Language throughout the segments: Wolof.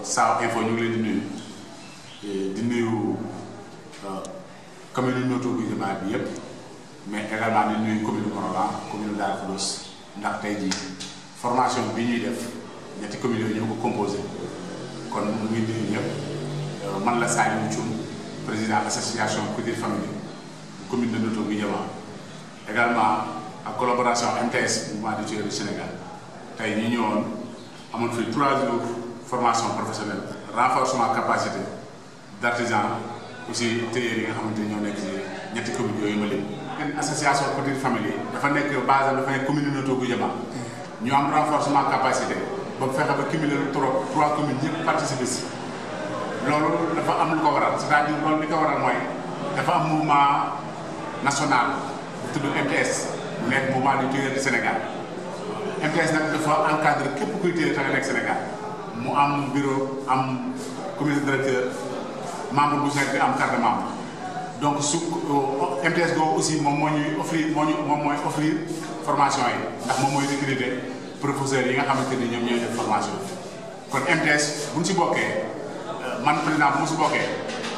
Saa Info ñu ngi leen di nuyu commune Notto Gouye Diama bi yëpp mais également di nuyu commune Morolan commune Darou Khoudoss ndax tey jii formation bi ñuy def ñetti communes yooyu ñoo ko composé kon mu ngi nuyu ñëpp man la Saliou Thioune président association Couture Famille commune de Notto Gouye Diama également ak collaboration MTS mouvement des tailleurs du Sénégal tey ñu ñëwoon amoon fi 3 jours formation professionnelle renforcement capacité d'artisan aussi tailleurs yi nga xamante ni ñoo nekk ci ñetti communes yooyu ma leen. association Couture Famille dafa nekk base dafa nekk commune Notto Gouye Diama ñu am renforcement capacité ba fexe ba cumuler trois communes yëpp participer si loolu dafa am lu ko waral c'est-à-dire loolu li ko waral mooy dafa am mouvement national bu tudd MTS mu nekk mouvement des tailleurs du Sénégal MTS nag dafa encadré képp kuy tailleur te nga nekk Sénégal mu am bureau am comité directeur membre bu nekk am carte de membre donc su MTS boobu aussi moom moo ñuy offrir moom mooy offrir formation yi ndax moom mooy recruter professeurs yi nga xamante ni ñoom ñooy def formation kon MTS bu ñu si bokkee man président bu mu si bokkee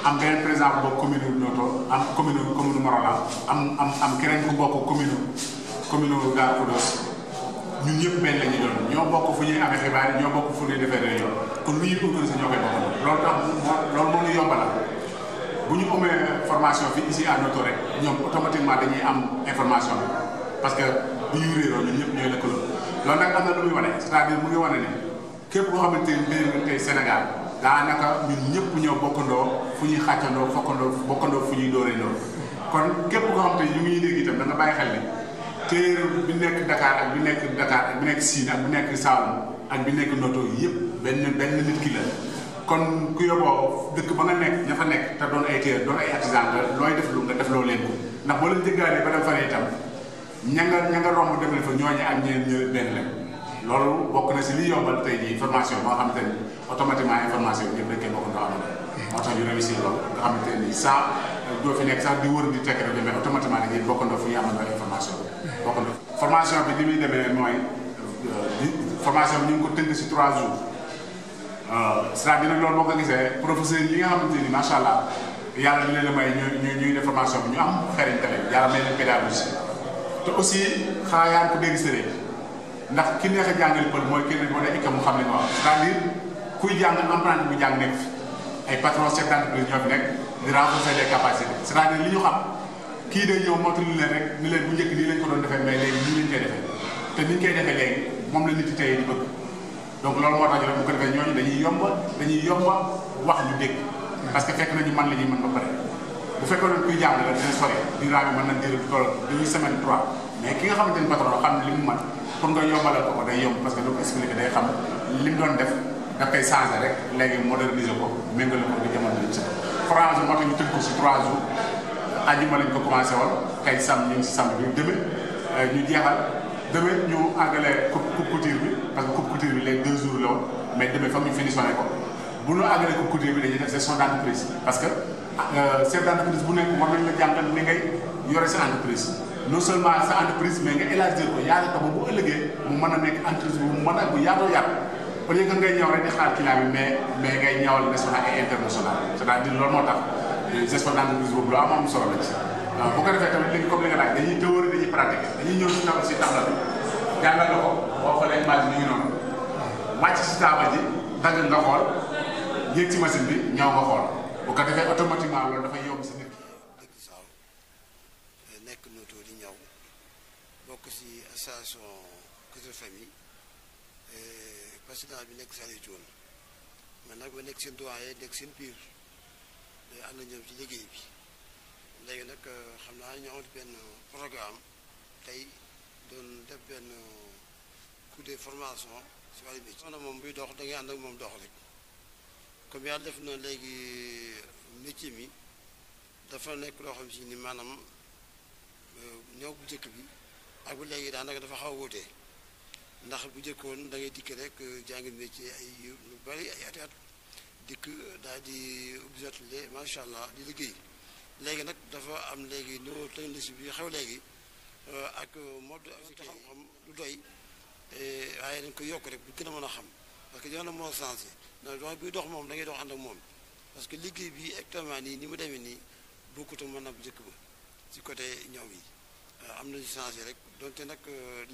am beneen président bu bokk commune Notto am commune Morolan am keneen ku bokk commune Darou Khoudoss ñun ñëpp benn la ñuy doon ñoo bokk fu ñuy amee xibaar yi ñoo bokk fu ñuy defee réunion kon lu ñuy organiser ñoo koy bokk loolu tax loolu moo ñu yombalal bu ñu amee formation fii ici à Notto rek ñoom automatiquement dañuy am information bi parce que bu ñu réeroo ñun ñëpp ñooy lëkkaloo loolu nag am na lu muy wane c'est-à-dire mu ngi wane ne képp koo xamante ni léegi nga tey Sénégal daanaka ñun ñëpp ñoo bokkandoo fu ñuy xàccandoo bokkandoo fu ñuy dóoree loolu kon képp koo xamante ni ñu ngi dégg itam da nga bàyyi xel ne téere bi nekk Dakar ak bi nekk Sine ak bi nekk Saloum ak bi nekk Notto yëpp benn nit ki la kon ku yóbboo dëkk ba nga nekk ña fa nekk te doon ay téere doon ay artisan looy def lu nga def loo leen ko ndax boo leen jëggaanee ba dem fa itam ña nga romb dem leen fa ñooñu ak ñeneen ñëw benn lañ loolu bokk na si li yombal tey jii formation boo xamante ni automatiquement information bi ñëpp dañ koy bokk ndoo am moo tax ñu réussir loolu nga xamante ni saa doo fi nekk sax di wër di tekk rek mais automatiquement dañuy bokkandoo fu ñu amandoo information bi bokkandoo formation bi ni muy demee mooy formation bi ñu ngi ko tënk si 3 jours c'est-à-dire nag loolu boo ko gisee professeurs yi nga xamante ni macha allah yàlla di leen la may ñuy def formation bi ñu am xeriñ tamit yàlla may leen pédagogie te aussi xanaa yaa ngi ko dégg sëree ndax ki neex a jàngal pël mooy kenn boo dee ikka mu xam ne nga wax c'est-à-dire kuy jàng apprenti bu jàng nekk fi ay patron chef d'entreprise ñoo fi nekk di renforcer les capacités c'est-à-dire li ñu xam kii day ñëw mottali leen rek ni leen bu njëkk nii lañ ko doon defee mais léegi nii lañ koy defee te ni ñu koy defee léegi moom la nit yi tey di bëgg donc loolu moo tax ñu bu ko defee ñooñu dañuy yomba wax ñu dégg parce que fekk nañu man la ñuy mën ba pare bu fekkoon kuy jàng la dina sori dinaa bi mën na diir tool 2 semaines 3 mais ki nga xamante ni patron xam ne li mu mën pour nga yombalal ko day yomb parce que doo ko expliqué day xam li mu doon def da koy changé rek léegi moderniser ko méngale ko di jamono lañ si formation moo tax ñu tënk ko si 3 jours àjjuma lañ ko commencé woon tey sam ñu ngi si samedi bi demee ñu jeexal demee ñu àggale coupe couture bi parce que coupe couture bi léegi 2 jours la woon mais demee fa ñu finitionné ko bu ñu àggalee coupe couture bi dañuy def gestion d'entreprise parce que chef d'entreprise bu nekk war nañ la jàngal ni ngay yore sa entreprise non seulement sa entreprise mais nga élargir ko yaatu ko ba bu ëllëgee mu mën a nekk entreprise bu mu mën a bu yaatoo yaatu au lieu que ngay ñëw rek di xaar client bi mais ngay ñawal national et international c'est-à-dire loolu moo tax gestion d'entreprise boobu lu am solo la ci bu ko defee tamit léegi comme li nga laaj dañuy théorie dañuy pratiquer dañuy ñëw si tableau bi jàngal la ko boo xoolee image bi ñu ngi noonu wàcc si table ji dagg nga xool yéeg ci machine bi ñëw nga xool bu ko defee automatiquement loolu dafay yomb si nit dëkk Saaw nekk Notto di ñëw bokk si association Couture Famille président bi nekk Saliou Thioune man nag ma nekk seen doyen nekk seen biir day ànd ñoom ci liggéey bi léegi nag xam naa ñu amat benn programme tey doon def benn coup de formation si wàllu métier. soxna moom buy dox da ngay ànd ak moom dox rek comme yàlla def na léegi métier mi dafa nekk loo xam si ni maanaam ñëw bu njëkk bi ak bu léegi daanaka dafa xaw a wóotee ndax bu njëkkoon da ngay dikk rek jàngi métier ay lu bari ay at dikk daal di ubbi atelier macha allah di liggéey léegi nag dafa am léegi nouveau technologie bi xew léegi ak mode xam-xam lu doy waaye dañ ko yokk rek bu gën a mën a xam parce que jamono moo changé ndax dox buy dox moom da ngay dox ànd ak moom parce que liggéey bi actuellement nii ni mu demee nii bokkut ak mën na bu njëkk ba ci côté ñaw yi am na lu changé rek donte nag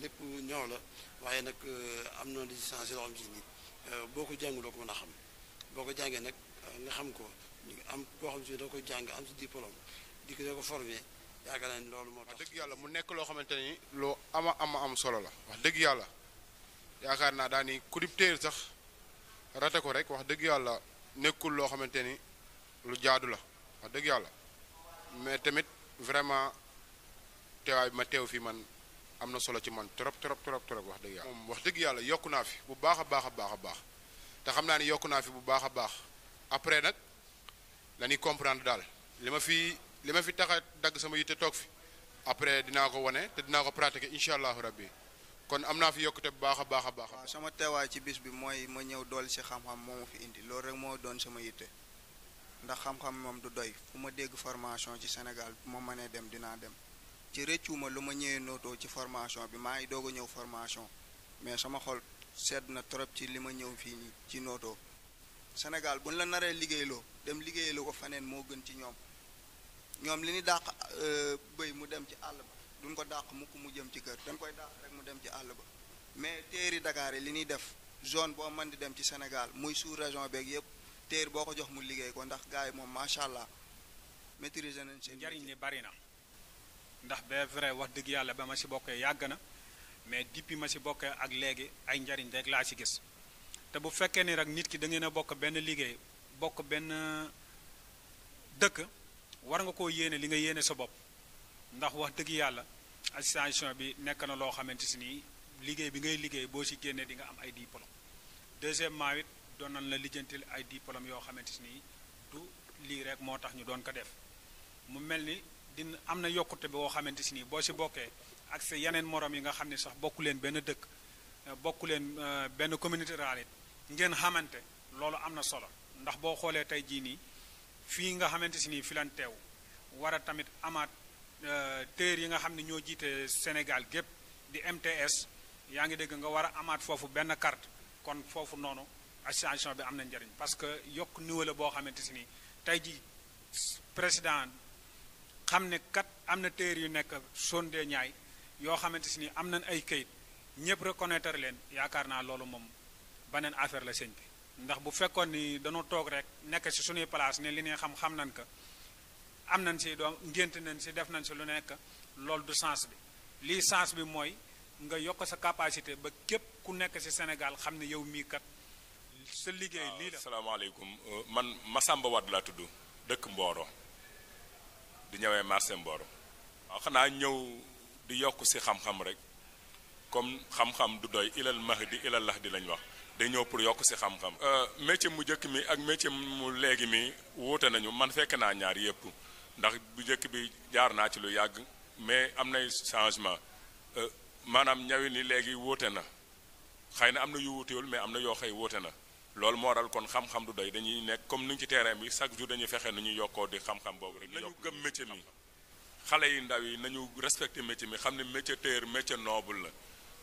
lépp ñaw la waaye nag am na lu changé loo xam si ni boo ko jànguloo ko mën a xam boo ko jàngee nag nga xam ko am koo xam si doo ko jàng am si diplôme di ko doo ko formé yaakaar naa ni loolu moo tax. wax dëgg yàlla mu nekk loo xamante ni loo am solo la wax dëgg yàlla yaakaar naa daa ni ku dib téer sax rate ko rek wax dëgg yàlla nekkul loo xamante ni lu jaadu la wax dëgg yàlla mais tamit vraiment teewaay bi ma teew fii man am na solo ci man trop wax dëgg yàlla. moom wax dëgg yàlla yokku naa fi bu baax a baax te xam naa ni yokku naa fi bu baax a baax après nag la ñuy comprendre daal li ma fi tax a dagg sama yitte toog fi après dinaa ko wane te dinaa ko pratiquer incha allahu rabbi kon am naa fi yokkute bu baax a baax. waaw sama teewaay ci bis bi mooy ma ñëw dool si xam-xam moo ma fi indi loolu rek moo doon sama yitte ndax xam-xam moom du doy fu ma dégg formation ci Sénégal bu ma mënee dem dinaa dem ci rëccuma lu ma ñëwee nootoo ci formation bi maa ngi doog a ñëw formation mais sama xol sedd na trop ci li ma ñëw fii nii ci nootoo Sénégal buñ la naree liggéeyloo dem liggéeyloo ko faneen moo gën ci ñoom li ñu dàq bëy mu dem ci àll ba duñ ko dàq mukk mu jëm ci kër dañ koy dàq rek mu dem ci àll ba mais téeri Dakar yi li ñuy def zone boo mën di dem ci Sénégal muy sous région beeg yëpp téer boo ko jox mu liggéey ko ndax gars yi moom macha allah maîtriser nañ seen njariñ li bari na ndax ba vrai wax dëgg yàlla ba ma si bokkee yàgg na mais depuis ma si bokkee ak léegi ay njariñ rek laa si gis te bu fekkee ni rek nit ki da ngeen a bokk benn liggéey bokk benn dëkk war nga koo yéene li nga yéene sa bopp ndax wax dëgg yàlla association bi nekk na loo xamante si nii liggéey bi ngay liggéey boo si génnee di nga am ay diplôme deuxièmement it doon nañ la lijjantil ay diplôme yoo xamante si nii du lii rek moo tax ñu doon ko def mu mel ni dina am na yokkute boo xamante si nii boo si bokkee ak sa yeneen morom yi nga xam ne sax bokku leen benn dëkk bokku leen benn communauté rurale it ngeen xamante loolu am na solo ndax boo xoolee tey jii nii fii nga xamante si nii fi lan teew war a tamit amaat téer yi nga xam ne ñoo jiite Sénégal gépp di MTS yaa ngi dégg nga war a amaat foofu benn carte kon foofu noonu association bi am na njariñ parce que yokk niveau la boo xamante si nii tey ji président xam ne kat am na téer yu nekk zone des Niayes yoo xamante si nii am nañ ay kayit ñëpp reconnaître leen yaakaar naa loolu moom beneen affaire la sëñ bi ndax bu fekkoon ni dañoo toog rek nekk si suñuy place ne li ne xam nañ ko am nañ si doom ngént nañ si def nañ si lu nekk loolu du sens bi lii sens bi mooy nga yokk sa capacité ba képp ku nekk si Sénégal xam ne yow mii kat sa liggéey lii la. asalaamaaleykum man Massamba Wade laa tudd dëkk Mboro di ñëwee marché Mboro waaw xanaa ñëw di yokk si xam-xam rek comme xam-xam du doy ilal mahdi ilal lahdi lañ wax day ñëw pour yokk si xam-xam. métier mu njëkk mi ak métier mu léegi mi wuute nañu man fekk naa ñaar yëpp ndax bu njëkk bi jaar naa ci lu yàgg mais am nay changement maanaam ñawi ni léegi wuute na xëy na am na yu wuutewul mais am na yoo xëy wuute na loolu moo waral kon xam-xam du doy dañuy nekk comme ni ñu ci terrain bi chaque jour dañuy fexe nu ñuy yokkoo di xam-xam boobu rek. nañu gëm métier mi xale yi ndaw yi nañu respecté métier mi xam ne métier tailleur métier noble la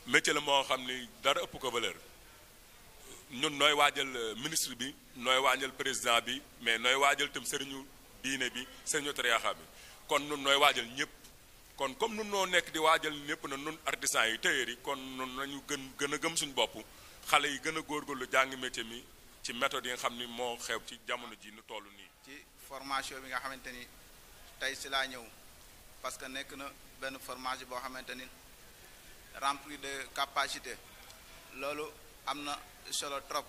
métier la moo xam ni dara ëpp ko valeur. ñun nooy waajal ministre bi nooy waajal président bi mais nooy waajal tam sëriñu diine bi sëriñu tariixa bi kon nun nooy waajal ñëpp kon comme nun noo nekk di waajal ñëpp na nun artisans yi tailleur yi kon nun nañu gën a gëm suñu bopp xale yi gën a góorgóorlu jàng métier mi ci méthode yi nga xam ni moo xew ci jamono ji nu toll nii. ci formation bi nga xamante ni tey si laa ñëw parce que nekk na benn formation boo xamante ni rempli de capacité loolu am na solo trop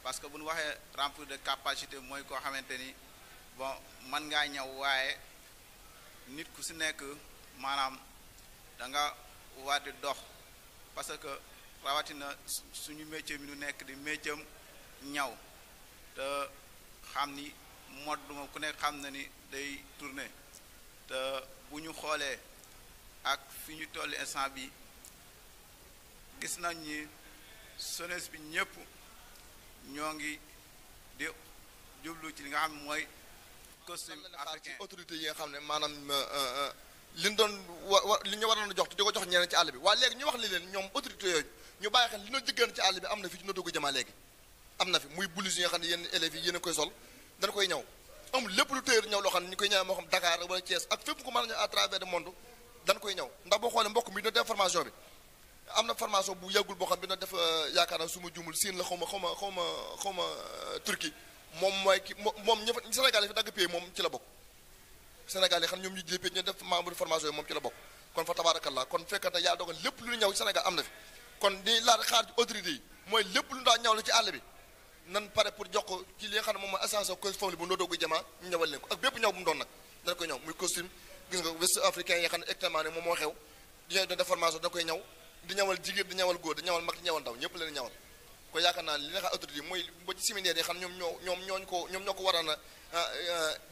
parce que bu ñu waxee rempli de capacité mooy koo xamante ni bon mën ngaa ñëw waaye nit ku si nekk maanaam da nga war di dox parce que rawatina suñu métier mi nu nekk di métier ñaw te xam ni mode moom ku nekk xam na ni day tourner te bu ñu xoolee ak fi ñu toll instant bi gis nañ ni jeunesse bi ñëpp ñoo ngi di jublu ci li nga xam ne mooy costume africain. autorité yi nga xam ne maanaam li ñu doon li ñu waroon a jox te di ko jox ñeneen ci àll bi waaye léegi ñu wax li leen ñoom autorité yooyu ñu bàyyi xel li ñu jëggan ci àll bi am na fi ci Notto Gouye Diama léegi am na fi muy blouse yi nga xam ne yéen élèves yi yéen a koy sol dañ koy ñaw amul lépp lu téer ñaw loo xam ne ñu koy ñaw moo xam Dakar wala Thiès ak fépp ko mën a ñëw à travers le monde dañ koy ñaw ndax boo xoolee mbokk mi dina def formation bi am na formation bu yàggul boo xam bi na def yaakaar naa su ma juumul Siin la xaw ma Turquie moom mooy ki moom ñëpp Sénégal yi fi dagg pay moom ci la bokk Sénégal yi xam ñoom ñu jëlee pay ñu def membre de formation yi moom ci la bokk kon fa tabarakallah kon fekkante yàlla dogal lépp lu ñaw Sénégal am na fi kon di laa xaar ci autorité yi mooy lépp lu daa ñaw la ci àll bi nan pare pour jox ko ci li nga xam ne moom mooy association ko famille bu ndoo doogu jamaa ñu ñawal leen ko ak bépp ñaw bu mu doon nag dana koy ñaw muy costume gis nga west africain yi xam ne exactement ne moom moo xew di def formation da koy ñaw di ñawal jigéen di ñawal góor di ñawal mag di ñawal ndaw ñëpp leen ñawal ko yaakaar naa li nga xam autorité yi mooy ba ci séminaire yi xam ne ñoom ñoo ko waroon a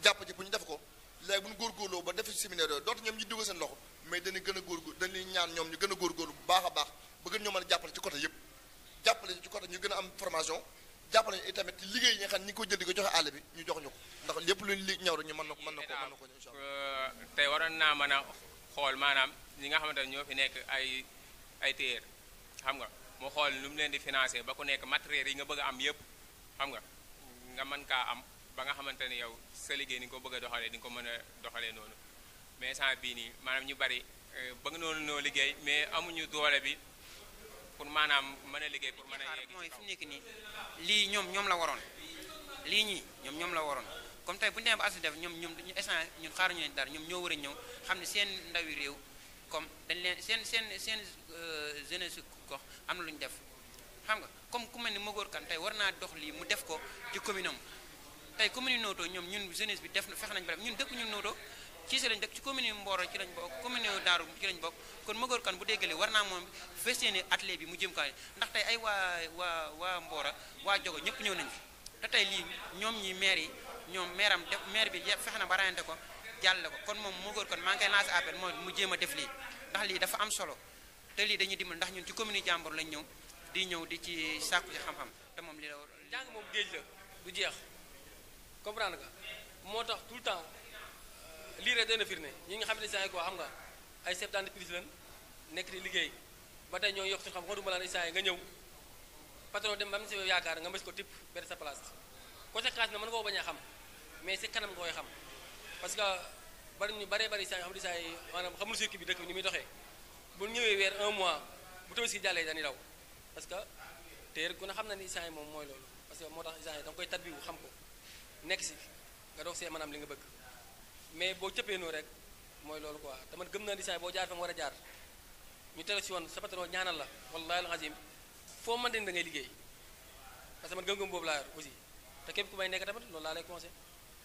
jàpp ci bu ñu def ko léegi bu ñu góorgóorloo ba def ci séminaire yooyu dootu ñoom ñu dugal seen loxo mais dañuy gën a góorgóor dañuy ñaan ñoom ñu gën a góorgóorlu bu baax a baax ba gën ñoo mën a jàppale ci côté yëpp jàppale ci côté ñu gën a am formation jàppale ñu tamit liggéey yi nga xam ne ñi ko jënd ko joxe àll bi ñu jox ñu ko ndax lépp luñ li ñëw rek ñu mën na ko incha allah tey waroon naa mën a xool maanaam ñi nga xamante ne ñoo fi nekk ay téer xam nga mu xool lu mu leen di financé ba ku nekk matériel yi nga bëgg a am yëpp xam nga mën kaa am ba nga xamante ne yow sa liggéey ni nga ko bëgg a doxalee di nga ko mën a doxalee noonu mais sant bii nii maanaam ñu bari bëgg noonu noo liggéey mais amuñu doole bi pour maanaam mën a liggéey pour mën a yegg mooy fi mu nekk nii lii ñoom la waroon lii ñii ñoom la waroon comme tey bu ñu demee ba def ñoom instant ñun xaaruñu leen dara ñoom ñoo war a ñëw xam ne seen ndawi réew comme dañ leen seen jeunesse gox am na lu ñu def xam nga comme ku mel ni Magor Kane tey war naa dox lii mu def ko ci commune am tey commune Noto ñoom ñun jeunesse bi def na fex nañ ba ñun dëkk ñun Noto ci si lañ dëkk ci commune Mboro ci lañ bokk commune Daaru ci lañ bokk kon Magor Kane bu déggalee war naa moom fas yéene atelier bi mu jëm kaay ndax tey ay waa Mboro waa Jogo ñëpp ñëw nañ fi te tey lii ñoom ñi maire yi ñoom maire bi fexe na ba rayante ko jàlle ko kon moom Magor Kane maa ngi koy lancé appel mooy mu jéem a def lii ndax lii dafa am solo te lii dañuy dimbal ndax ñun ci commune jàmbur lañ ñëw di ci sàkku ci xam-xam te moom lii la war jàng moom géej la du jeex comprendre nga moo tax tout le temps lii rek dana firnde ñi nga xam ne saa yi ko xam nga ay chef d'entreprise lañ nekk di liggéey ba tey ñoo yokk ci xam xotuma laan saa yi nga ñëw patron dem ba am si yaakaar nga mës ko tipp bere sa place conséquence na mën nga ko bañ a xam mais si kanam nga koy xam parce que bari saa yi xam di saa yi maanaam xamul circuit bi dëkk bi ni muy doxee bu ñëwee weer un mois bu Tabaski jàllee dañuy daw parce que téer ku ne xam na ni saa yi moom mooy loolu parce que moo tax saa yi da nga koy tarbiwu xam ko nekk si nga doog see maanaam li nga bëgg mais boo cëppee noonu rek mooy loolu quoi te man gëm naa ni saa yi boo jaar fa nga war a jaar ñu tele si woon sa patron ñaanal la wallahi alazim foo mën den da ngay liggéey parce que man gëm-gëm boobu laa yor aussi te képp ku may nekk tamit loolu laa lay conseillé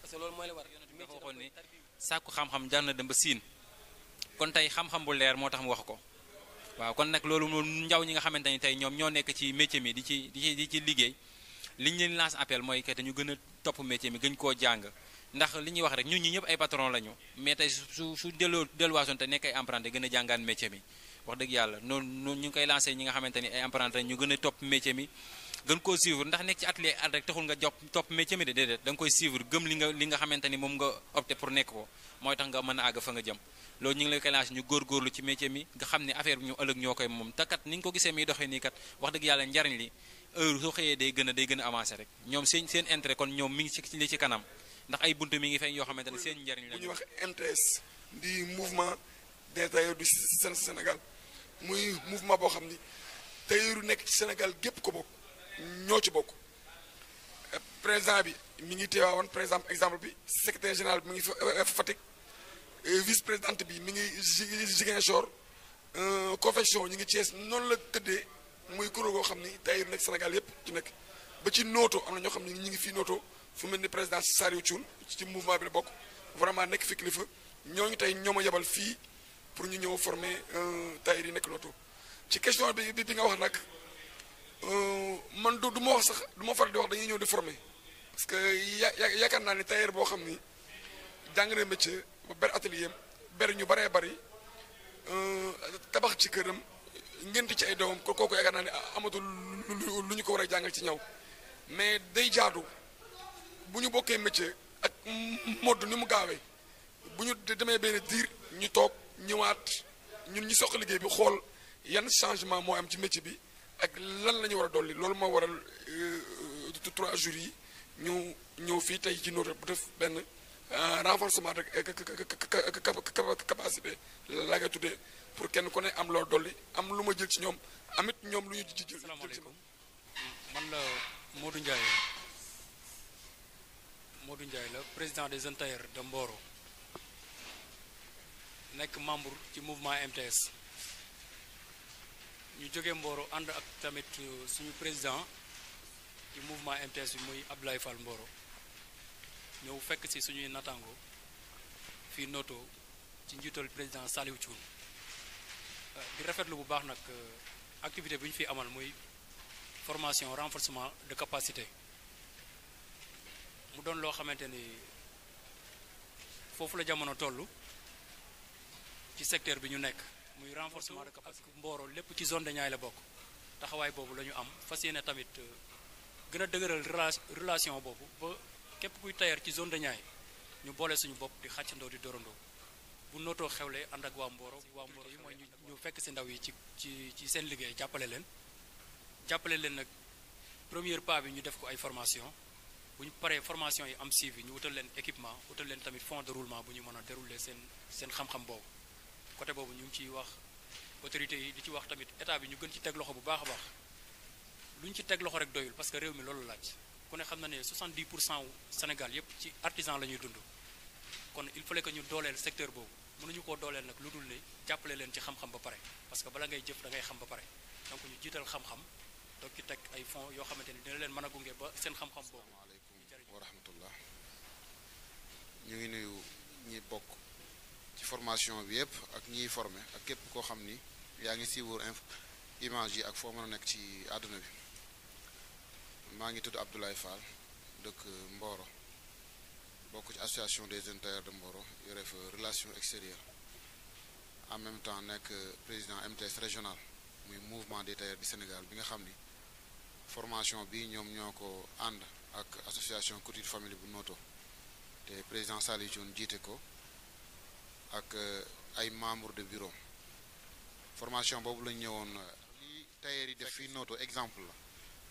parce que loolu mooy la war dafa waxoon ni sàkku xam-xam jar na dem ba siin kon tey xam-xam bu leer moo tax mu wax ko waaw kon nag loolu moom njaw ñi nga xamante ni tey ñoom ñoo nekk ci métier mi di ci liggéey li ñu leen lance appel mooy que ñu gën a topp métier mi gën koo jàng ndax li ñuy wax rek ñun ñi ñëpp ay patron lañu mais tey su delluwaasoon te nekk ay apprenti gën a jàngaan métier mi wax dëgg yàlla noonu ñu ngi koy lancé ñi nga xamante ni ay apprenti ñu gën a topp métier mi gën koo suivre ndax nekk ci atelier at rek taxul nga topp métier mi de déedéet da nga koy suivre gëm li nga xamante ni moom nga opté pour nekk ko mooy tax nga mën a àgg fa nga jëm loolu ñu ngi lay koy lancé ñu góorgóorlu ci métier mi nga xam ne affaire bi ñu ëllëg ñoo koy moom te kat ni nga ko gisee miy doxee nii kat wax dëgg yàlla njariñ li heure soo xëyee day gën a avancé rek ñoom seen intérêt kon ñoom mi ngi ci li ci kanam ndax ay buntu mi ngi fay yoo xamante ne seen njariñ la bu ñuy wax MTS di mouvement des tailleurs du Sénégal muy mouvement boo xam ni tailleur yu nekk ci Sénégal gépp ko bokk ñoo ci bokk président bi mi ngi teewaawoon par exemple bi secrétaire général bi mi ngi Fatick vice présidente bi mi ngi Ziguinchor confection ñu ngi Thiès noonu la tëddee muy kuréel goo xam ni tailleur yu nekk Sénégal yépp ci nekk ba ci Noto am na ñoo xam ne ñu ngi fii Noto fu mel ni président Sariou Thioune ci mouvement bi la bokk vraiment nekk fi kilifa ñooñu tey ñoo ma yebal fii pour ñu ñëw former tailleur yi nekk Noto ci question bi nga wax nag man du ma wax sax du ma faral di wax dañuy ñëw di former parce que yaakaar naa ni tailleur boo xam ni jàng na métier ba ber atelier ber ñu baree bari tabax ci këram ngent ci ay doomam kooku yaakaar naa ni amatul lu ñu ko war a jàngal ci ñaw mais day jaadu bu ñu bokkee métier ak mode ni mu gaawee bu ñu demee benn diir ñu toog ñëwaat ñun ñu soq liggéey bi xool yan changement moo am ci métier bi ak lan la ñu war a dolli loolu moo waral 3 jours yi ñu ñëw fii tey ci Notto bu def benn renforcement de capacité laa koy tuddee pour kenn ku ne am loo dolli am lu ma jël ci ñoom amit ñoom lu ñu jël. Salaamaaleykum man la Modou Ndiaye la président des jeunes tailleurs de Mboro nekk membre ci mouvement MTS ñu jógee Mboro ànd ak tamit suñu président ci mouvement MTS bi muy Abdoulaye Fall Mboro ñëw fekk ci suñuy natango fii Notto ci njiital président Saliou Thioune di rafetlu bu baax nag activité bi ñu fi amal muy formation renforcement de capacité mu doon loo xamante ni foofu la jamono toll ci secteur bi ñu nekk muy renforcement de capacité Mboro lépp ci zone de Niayes la bokk taxawaay boobu la ñu am fas yéene tamit gën a dëgëral relation boobu ba képp kuy tailleur ci zone de Niayes ñu boole suñu bopp di xàccandoo di dorandoo bu Notto xewlee ànd ak waa Mboro yi mooy ñu fekk si ndaw yi ci seen liggéey jàppale leen nag premier pas bi ñu def ko ay formation bu ñu paree formation yi am suivi ñu wutal leen équipement wutal leen tamit fond de roulement bu ñu mën a dérouler seen xam-xam boobu côté boobu ñu ngi ciy wax autorités yi di ci wax tamit état bi ñu gën ci teg loxo bu baax a baax lu ñu ci teg loxo rek doyul parce que réew mi loolu laaj ku ne xam na ne 70% Sénégal yépp ci artisan la ñuy dund kon il fallait que ñu dooleel secteur boobu mënuñu koo dooleel nag lu dul ne jàppale leen ci xam-xam ba pare parce que bala ngay jëf da ngay xam ba pare donc ñu jiital xam-xam doog ci teg ay fonds yoo xamante ni dina leen mën a gunge ba seen xam-xam boobu. Asalaamaaleykum wa rahmatullah ñu ngi nuyu ñi bokk ci formation bi yépp ak ñiy formé ak képp koo xam ni yaa ngi suivre image yi ak foo mën a nekk ci àdduna bi maa ngi tudd Abdoulaye Fall dëkk Mboro bokk ci association des jeunes tailleurs de Mboro yore fa relation extérieure en même temps nekk président MTS régional muy mouvement des tailleurs du Sénégal bi nga xam ni formation bi ñoom ñoo ko ànd ak association Couture Famille bu Notto te président Saliou Thioune jiite ko ak ay membres de bureau formation boobu lañu ñëwoon li tailleur yi def fii Notto exemple la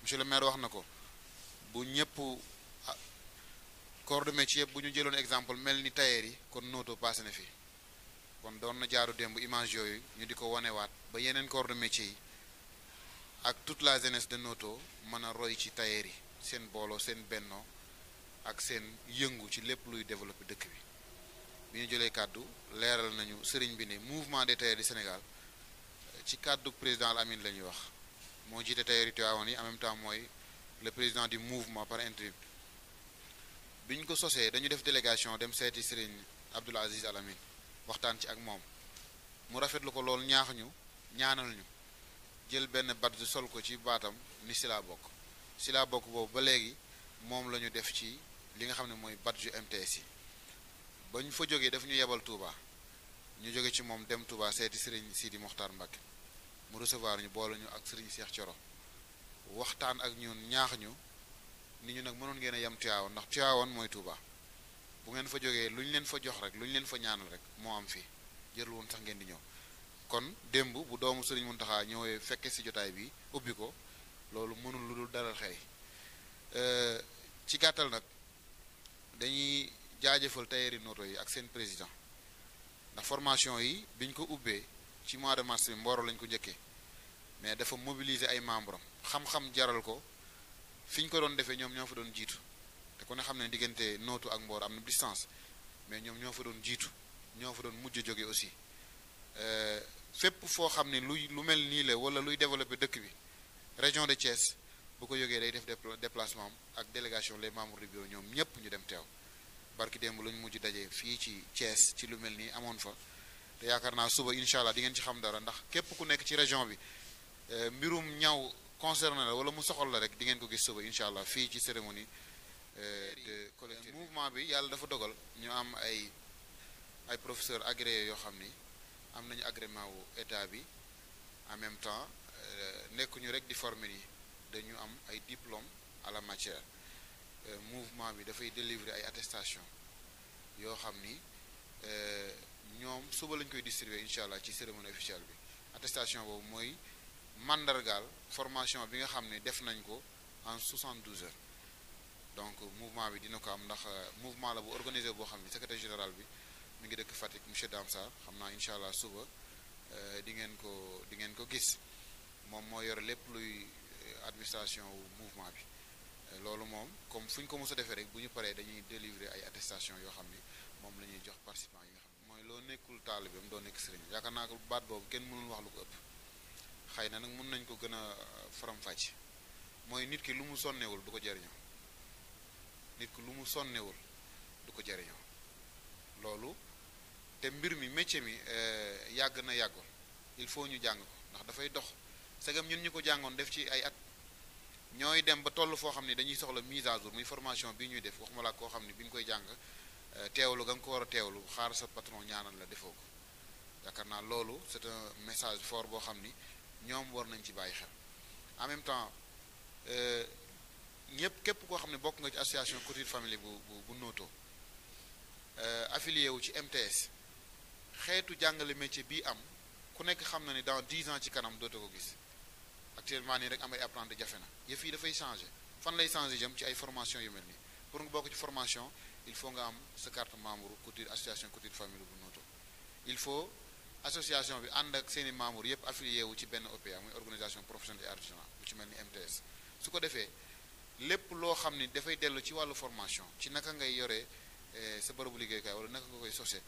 monsieur le maire wax na ko bu ñëpp corps de métier bu ñu jëloon exemple mel ni tailleur yi kon Notto passé na fi kon doon na jaaru démb image yooyu ñu di ko wanewaat ba yeneen corps de métier yi ak toute la jeunesse de Notto mën a roy ci tailleur yi seen booloo seen bennoo ak seen yëngu ci lépp luy développer dëkk bi ñu jëlee kàddu leeral nañu sëriñ bi ne mouvement des tailleurs du Sénégal ci kàddu président Al-Amine la ñuy wax moo jiite tailleur yi Tivaouane yi en même temps mooy le président du mouvement par intérim bi ñu ko sosee dañu def délégation dem seeti sëriñ Abdoul Aziz Al-Amine waxtaan ci ak moom mu rafetlu ko loolu ñaax ñu ñaanal ñu jël benn badge sol ko ci baatam ni si laa bokk boobu ba léegi moom la ñu def ci li nga xam ne mooy badge MTS yi ba ñu fa jógee daf ñu yebal Touba ñu jóge ci moom dem Touba seeti Serigne Sidi Mokhtar Mbacké mu recevoir ñu boole ñu ak Serigne Cheikh Thioro waxtaan ak ñun ñaax ñu ni ñu nag mënoon ngeen a yem Tivaouane ndax Tivaouane mooy Touba bu ngeen fa jógee lu ñu leen fa jox rek lu ñu leen fa ñaanal rek moo am fii jërul woon sax ngeen di ñëw kon démb bu doomu Serigne Mountakha ñëwee fekke ci jotaay bi ubbi ko loolu mënul lu dul dalal xëy ci gàttal nag dañuy jaajëfal tailleurs yi Notto yi ak seen président ndax formation yi biñ ko ubbee ci mois de mars bi Mboro lañ ko njëkkee mais dafa mobiliser ay membres am xam-xam jaral ko fi ñu ko doon defee ñoom ñoo fa doon jiitu te ku ne xam ne diggante Notto ak Mboro am na distance mais ñoom ñoo fa doon jiitu ñoo fa doon mujj jóge aussi fépp foo xam ne lu mel nii la wala luy développer dëkk bi région de Thiès bu ko yógee day def déplacement am ak délégation les membres du bureau ñoom ñëpp ñu dem teew barki démb lu ñu mujj daje fii ci Thiès ci lu mel nii amoon fa te yaakaar naa suba incha allah di ngeen ci xam dara ndax képp ku nekk ci région bi mbirum ñaw concerné la wala mu soxal la rek di ngeen ko gis suba incha allah fii ci cérémonie de collectif mouvement bi yàlla dafa dogal ñu am ay professeurs agréés yoo xam ni am nañu agrément wu état bi en même temps nekkuñu rek di former nii dañu am ay diplôme à la matière mouvement bi dafay délivrer ay attestation yoo xam ni ñoom suba lañ koy distribuer incha allah ci cérémonie officielle bi attestation boobu mooy mandargaal formation bi nga xam ne def nañ ko en 72 heures donc mouvement bi dina ko am ndax mouvement la bu organisé boo xam ne secrétaire général bi mi ngi dëkk Fatick monsieur Dame Sarr xam naa incha allah suba di ngeen ko gis moom moo yore lépp luy administration wu mouvement bi loolu moom comme fu ñu ko mos a defee rek bu ñu paree dañuy délivrer ay attestation yoo xam ni moom la ñuy jox participants yi nga xam mooy loo nekkul taalibeem doo nekk sëriñ yaakaar naa ko baat boobu kenn mënul wax lu ko ëpp xëy na nag mën nañ ko gën a faram-fàcc mooy nit ki lu mu sonnewul du ko jariñoo nit ki lu mu sonnewul du ko jariñoo loolu te mbir mi métier mi yàgg na yàggul il faut ñu jàng ko ndax dafay dox segam ñun ñu ko jàngoon def ci ay at ñooy dem ba toll foo xam ne dañuy soxla mise à jour muy formation bi ñuy def waxuma la koo xam ne bi nga koy jàng teewlu nga ko war a teewlu xaar sa patron ñaanal la defoo ko yaakaar naa loolu c'est un message fort boo xam ni ñoom war nañ ci bàyyi xel en même temps képp koo xam ne bokk nga ci association Couture Family bu Noto affilié wu ci MTS xeetu jàngale métier bii am ku nekk xam na ni dans 10 ans ci kanam dootoo ko gis actuellement nii rek am ay apprenti jafe na yëf yi dafay changer fan lay changer jëm ci ay formation yu mel nii pour nga bokk ci formation il faut nga am sa carte membre Couture association Couture Family bu Noto il faut association bi ànd ak seeni membres yëpp affilié wu ci benn OPA muy organisation professionnelle et artisanale bu ci mel ni MTS su ko defee lépp loo xam ni dafay dellu ci wàllu formation ci naka ngay yoree sa bërëbu liggéeyukaay wala naka nga koy sosé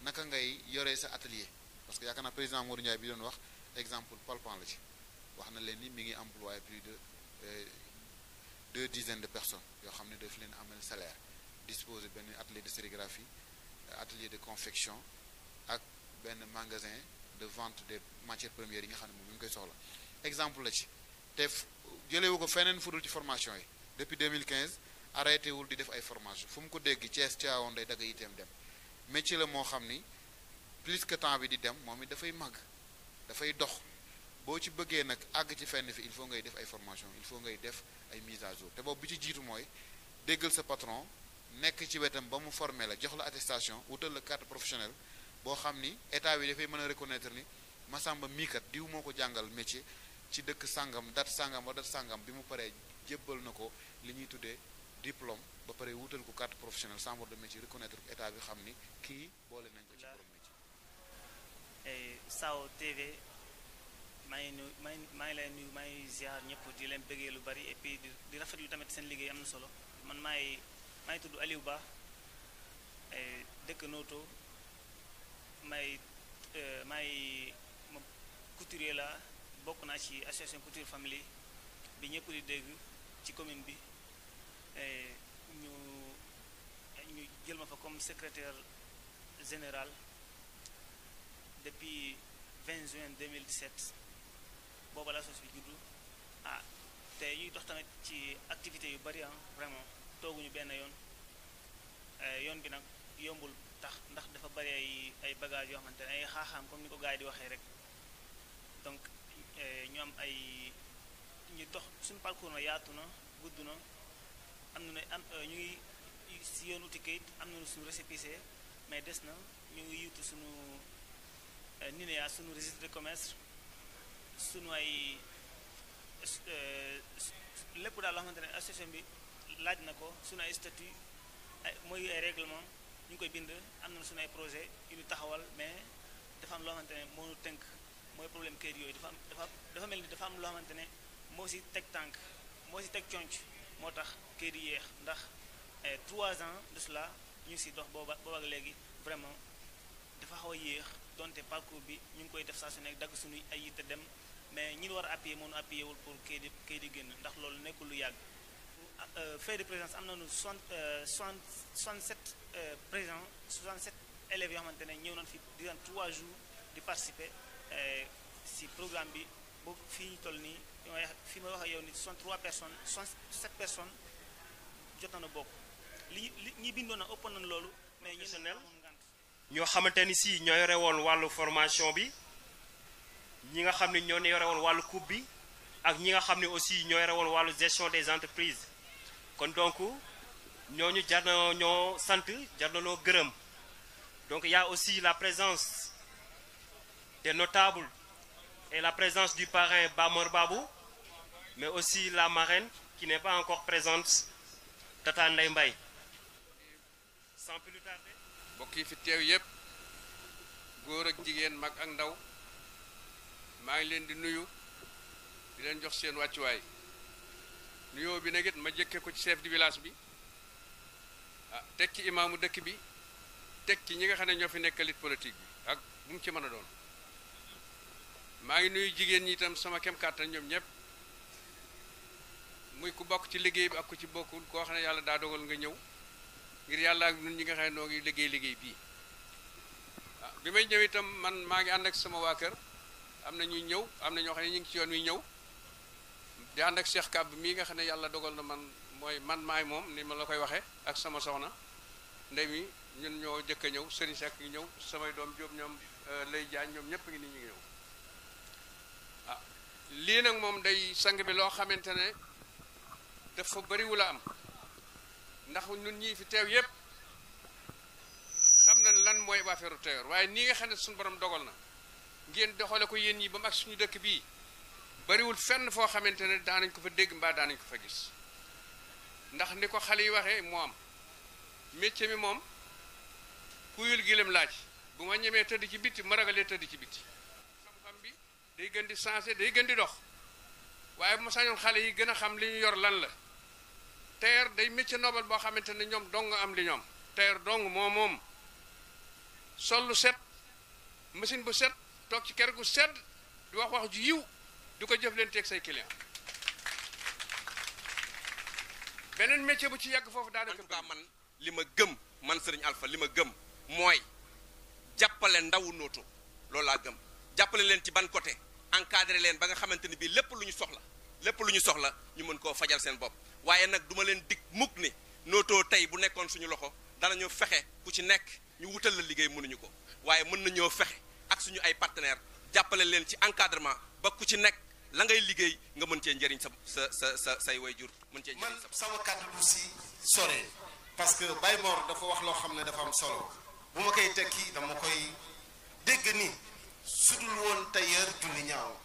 naka ngay yoree sa atelier parce que yaakaar naa président Modou Ndiaye bi doon wax exemple palpant la ci wax na leen ni mi ngi employé plus de 2 dizaines de personnes yoo xam ne daf leen amal salaire disposer benn atelier de sérigraphie atelier de confection ak benn magasin de vente des matières premières yi nga xam ne moom mi ngi koy soxla exemple la ci te jëlewu ko feneen fudul ci formation yi depuis 2015 arrêté wul di def ay formation fu mu ko dégg Thiès Thiawoon day dagg itam dem métier la moo xam ni plus que temps bi di dem moom it dafay màgg dafay dox boo ci bëggee nag àgg ci fenn fi il faut ngay def ay formation il faut ngay def ay mise à jour te boobu bi ci jiitu mooy déggal sa patron nekk ci wetam ba mu formé la jox la attestation wutal la carte professionnelle boo xam ni état bi dafay mën a reconnaître ni Massamba mii kat diw moo ko jàngal métier ci dëkk sangam date sangam ba date sangam bi mu paree jébbal na ko li ñuy tuddee diplôme ba pare wutal ko carte professionnelle chambre de métier reconnaître ko état bi xam ni kii boole nañ ko ci borom métier. Sao TV maa ngi lay nuyu maa ngi ziar ñëpp di leen bëggee lu bari et puis di rafetlu tamit seen liggéey am na solo man maa ngi tudd Aliou Ba dëkk Noto maay couturier la bokk naa ci association Couture Family bi ñëpp di dégg ci commune bi ñu jël ma fa comme secrétaire général depuis 20 juin 2017 booba la sos bi juddu te ñuy dox tamit ci activité yu bari vraiment tooguñu benn yoon bi nag yombul ndax dafa bari ay bagages yoo xamante ne ay xaaxaam comme ni ko gars yi di waxee rek donc ñu am ñu dox suñu parcours na yaatu na gudd na ñu ngi si yoon uti kayit am nañu suñu récépissé mais des na ñu ngi yutu suñu NINEA suñu registre de commerce suñu ay lépp daal loo xamante ne association bi laaj na ko suñu ay statut mooy ay règlement ñu ngi koy bind am nañu suñu ay projet yu ñu taxawal mais dafa am loo xamante ne moo ñu tënk mooy problème kayit yooyu dafa mel ni dafa am loo xamante ne moo si teg tànk moo si teg conc moo tax kayit yi yéex ndax 3 ans de cela ñu ngi si dox booba ak léegi vraiment dafa xaw a yéex donte parcours bi ñu ngi koy def saa su nekk dagg suñu ay yitte dem mais ñi war a appuyer moo ñu appuyé wul pour kayit yi génn ndax loolu nekkul lu yàgg fait de présence am nañu 67 présents 67 élèves yoo xamante ne ñëw nañ fi durant 3 jours di participer si programme bi boobu fii ñu toll nii fi may wax ak yow ni 63 personnes 67 personnes jot nañu bokk ñi bindoon na ëpp nañu loolu mais ñeneen ñoo xamante ni si ñoo yore woon wàllu formation bi ñi nga xam ne ñoo yore woon wàllu coupe bi ak ñi nga xam ne aussi ñoo yore woon wàllu gestion des entreprises kon donc ñooñu jar na ñoo sant jar na noo gërëm donc il y a aussi la présence des notables et la présence du parrain Bamor Babou mais aussi la marraine qui n'est pas encore présente Tata Ndeye Mbaye. Sans plus tarder. mbokk yi fi teew yépp góor ak jigéen mag ak ndaw maa ngi leen di nuyu di leen jox seen wàccuwaay nuyoo bi nag it ma jëkke ko ci chef du village bi teg ci imaamu dëkk bi teg ci ñi nga xam ne ñoo fi nekkalit politique bi ak bu mu ci mën a doon maa ngi nuyu jigéen ñi itam sama kem kàttan ñoom ñëpp muy ku bokk ci liggéey bi ak ku ci bokkul koo xam ne yàlla daa dogal nga ñëw ngir yàlla ak ñun ñi nga xam ne noo ngi liggéey bii bi may ñëw itam man maa ngi ànd ak sama waa kër am na ñuy ñëw am na ñoo xam ne ñu ngi ci yoon wi ñëw di ànd ak Cheikh Kab mii nga xam ne yàlla dogal na man maay moom ni ma la koy waxee ak sama soxna ndey mi ñun ñoo jëkk a ñëw Serigne Seck ngi ñëw samay doom Jóob ñoom lay jaañ ñoom ñëpp ngi ni ñu ngi ñëw lii nag moom day sang bi loo xamante ne dafa bariwul a am ndax ñun ñii fi teew yépp xam nañ lan mooy affaire Tailleur waaye nii nga xam ne suñu borom dogal na ngeen doxale ko yéen ñi ba mu ak suñu dëkk bii bariwul fenn foo xamante ne daanañ ko fa dégg mbaa daanañ ko fa gis ndax ni ko xale yi waxee moo am métier mi moom kuyul gilem laaj bu ma ñemee tëdd ci bitti ma ragalee tëdd ci bitti xam-xam bi day gën di changer day gën di dox waaye bu ma sañoon xale yi gën a xam li ñu yor lan la Tailleur day métier noble boo xamante ne ñoom dong am li ñoom Tailleur dong moom sol lu set machine bu set toog ci kër gu sedd di wax ju yiw di ko jëflanteeg say client beneen métier bu ci yàgg foofu daanaka. en tout cas man li ma gëm man Serigne Alpha li ma gëm mooy jàppale ndawu Noto loolu laa gëm jàppale leen ci ban côté encadré leen ba nga xamante ni bii lépp lu ñu soxla ñu mën koo fajal seen bopp waaye nag duma leen dig mukk ni Noto tey bu nekkoon suñu loxo danañu fexe ku ci nekk ñu wutal la liggéey mënuñu ko waaye mën nañoo fexe ak suñu ay partenaires jàppale leen ci encadrement ba ku ci nekk la ngay liggéey nga mën cee njëriñ say wayjur mën cee njëriñ man sama kàddu du si sore parce que Baye Mor dafa wax loo xam ne dafa am solo bu ma koy tekki dama koy dégg ni sudul woon Tailleur julli ñaaw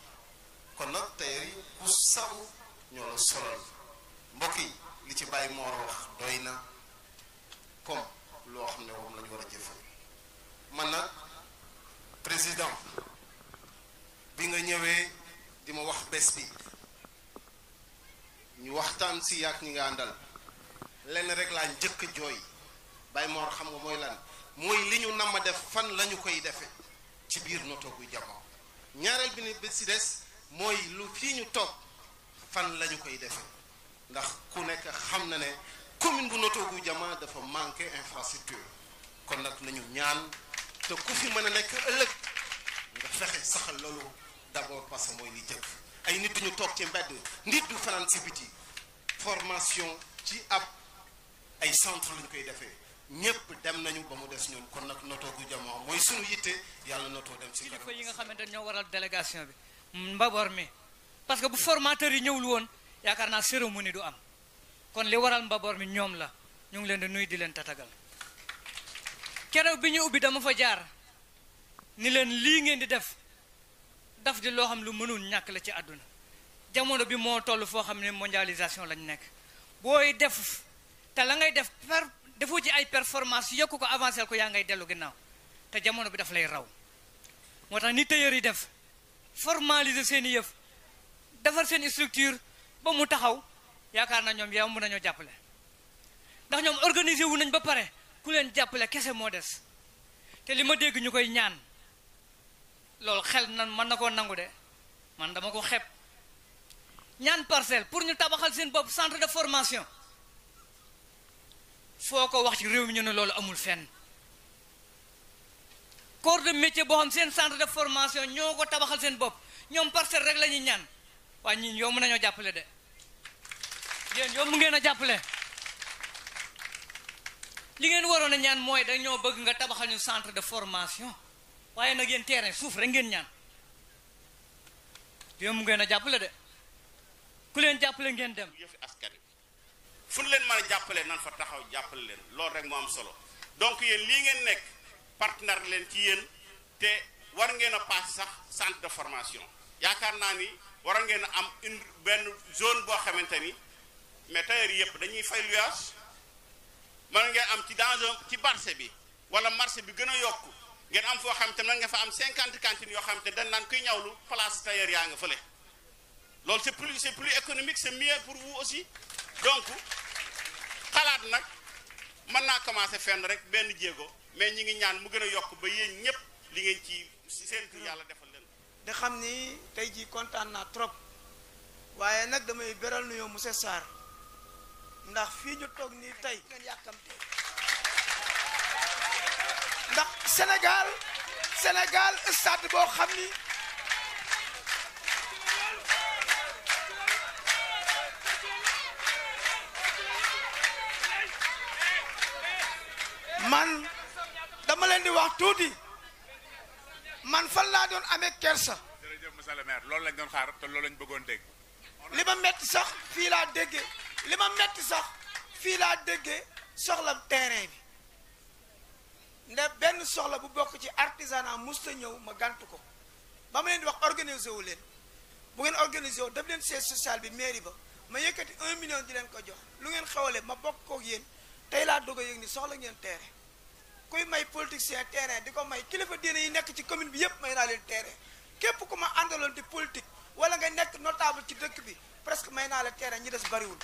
kon nag Tailleur yi ku sabu ñoo la solal mbokk yi li ci Baye Mor wax doy na comme loo xam ne moom la ñu war a jëfal man nag président bi nga ñëwee di ma wax bés bi ñu waxtaan si yaak ñi nga àndal lenn rek laa njëkk jooy Baye Mor xam nga mooy lan mooy li ñu nam ma def fan la ñu koy defe ci biir Noto Guy Jama ñaareel bi ni bi si des mooy lu fii ñu toog fan la ñu koy defe ndax ku nekk xam na ne commune bu Noto Guy Jama dafa manqué infrastructure kon nag nañu ñaan te ku fi mën a nekk ëllëg nga fexe saxal loolu d'abord parce que mooy li jëkk ay nit duñu toog ci mbedd nit du fanaan si biti formation ci ab ay centre lañu koy defee ñëpp dem nañu ba mu des ñun kon nag Noto Guy Jama mooy sunu yitte yàlla Noto dem si kanam yi nga xamante ne ñoo waral délégation bi Mbabor mi parce que bu formateur yi ñëwul woon yaakaar naa cérémonie du am kon li waral Mbabor mi ñoom la ñu ngi leen di nuyu di leen tatagal keroog bi ñu ubbi dama fa jaar ni leen lii ngeen di def daf di loo xam lu mënul ñàkk la ci àdduna jamono bi moo toll foo xam ne mondialisation lañ nekk booy def te la ngay def defoo ci ay performance yokku ko avancé ko yaa ngay dellu ginnaaw te jamono bi daf lay raw moo tax ni Tailleur yi def formaliser seen i yëf defar seen structure ba mu taxaw yaakaar na ñoom yow mën nañoo jàppale ndax ñoom organiser wu nañ ba pare ku leen jàppale kese moo des te li ma dégg ñu koy ñaan loolu xel nan mën na koo nangu de man dama ko xeeb ñaan parcelle pour ñu tabaxal seen bopp centre de formation foo ko wax ci réew mi ñu ne loolu amul fenn corps de métier boo xam seen centre de formation ñoo ko tabaxal seen bopp ñoom parcelle rek la ñuy ñaan waaye ñii yow mën nañoo jàppale de yéen yow mu ngeen a jàppale li ngeen waroon a ñaan mooy dañoo bëgg nga tabaxal ñu centre de formation waaye nag yéen terrain suuf rek ngeen ñaan yow mu ngeen a jàppale de ku leen jàppale ngeen dem. yëfi askan wi fu ñu leen mën a jàppale nan fa taxaw jàppale leen loolu rek moo am solo donc yéen lii ngeen nekk partenaire leen ci yéen te war ngeen a paase sax centre de formation yaakaar naa ni war ngeen a am benn zone boo xamante ni mais tailleur yëpp dañuy fay luyaas mën ngeen am ci marché bi wala marché bi gën a yokku ngeen am foo xam te mën nga fa am 50 cantines yoo xam te dañ naan kuy ñawlu place tailleur yaa nga fële loolu c'est plus économique, c'est mieux pour vous aussi. Donc xalaat nag mën naa commencer fenn rek benn jéego mais ñi ngi ñaan mu gën a yokk ba yéen ñëpp li ngeen ci seen tur yàlla defal leen. da xam ni tey jii kontaan naa trop waaye nag damay beral nuyoo monsieur Sarr ndax fii ñu toog nii tey ngeen yàkkamte ndax Sénégal stade boo xam ni man dama leen di wax tuuti man fan laa doon amee kersa. jërëjëf monsieur le maire loolu lañ doon xaar te loolu lañ bëggoon dégg. li ma metti sax fii laa déggee soxla terrain bi nde benn soxla bu bokk ci artisanat musta ñëw ma gantu ko ba ma leen di wax organiser wu leen bu ngeen organiser wu def leen siège social bi mairie ba ma yëkkati 1 million di leen ko jox lu ngeen xawale ma bokk kook yéen tey laa doog a yëg ni soxla ngeen terrain kuy may politicien terrain di ko may kilifa diine yi nekk ci commune bi yépp may naa leen terrain képp ku ma àndaloon di politique wala nga nekk notable ci dëkk bi presque may naa la terrain ñi des bariwul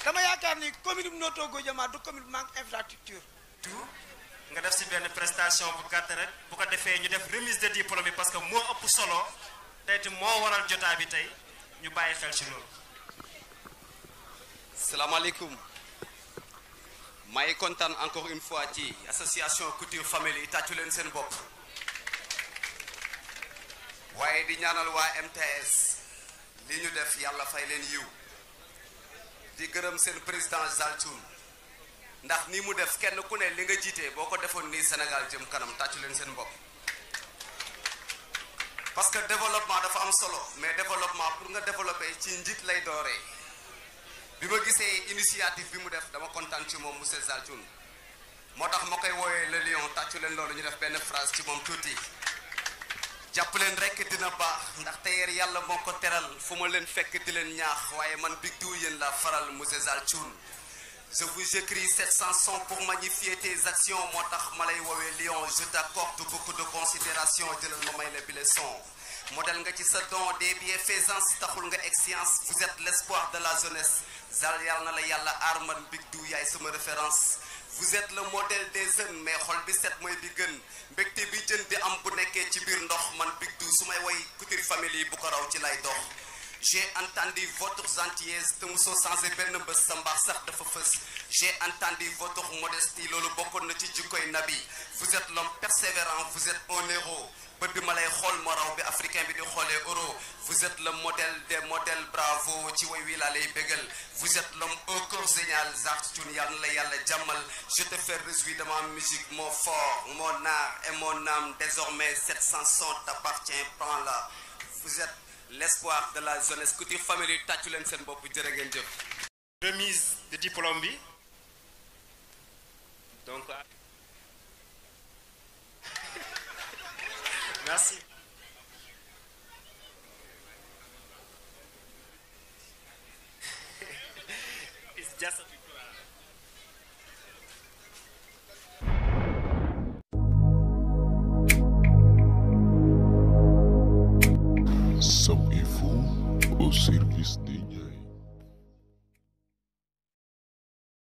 dama yaakaar ni commune bu Notto Goudiama du commune bu manque infrastructure. nga def si benn prestation bu gàtt rek bu ko defee ñu def remise de diplôme bi parce que moo ëpp solo tey te moo waral jotaay bi tey ñu bàyyi xel ci loolu. salaamaaleykum maa ngi kontaan encore une fois ci association Couture Family tàccu leen seen bopp waaye di ñaanal waa MTS li ñu def yàlla fay leen yiw di gërëm seen président Zaltoun ndax ni mu def kenn ku ne li nga jiite boo ko defoon nii Sénégal jëm kanam tàccu leen seen bopp parce que développement dafa am solo mais développement pour nga développer ci njiit lay dooree bi ma gisee initiative bi mu def dama kontaan ci moom monsieur Zaltoun moo tax ma koy woowee le lion tàccu leen loolu ñu def benn phrase ci moom tuuti jàpp leen rek dina baax ndax tailleur yàlla moo ko teral fu ma leen fekk di leen ñaax waaye man Big Dou yéen la faral monsieur Zaltoun je vous écris 700 sons pour magnifier tes actions moo tax ma lay woowee lion je t'accorde beaucoup de considération jëlal ma may la bile son modèle nga ci sa don des bienfaisance taxul nga excellence vous êtes l'espoir de la jeunesse Zal yàlla na la yàlla aar man Big Dou yaay sama référence vous êtes le modèle des jeunes mais xol bi set mooy bi gën mbégte bi jën di am bu nekkee ci biir ndox man Big Dou su may woy Couture Family bu ko raw ci lay dox j'ai entendu votre gentillesse te musoo changé benn bés sa mbaax sax dafa fës j'ai entendu votre modestie loolu bokkoon na ci jikkoy nabi vous êtes l'homme persévérant vous êtes un héros bët bi ma lay xool moo raw bi africain bi di xoolee euro vous êtes le modèle des modèles bravo ci woy wi laa lay bégal vous êtes l'homme au cœur génial Zaltoun yàlla na la yàlla jàmmal je te fais réjouir de ma musique mon fort mon art et mon âme désormais 700 sons t'appartient prends-la vous êtes l'espoir de la jeunesse Couture Family tàccu leen seen bopp jërë ngeen jëf. remise de diplôme bi donc merci. It's just a Some info au service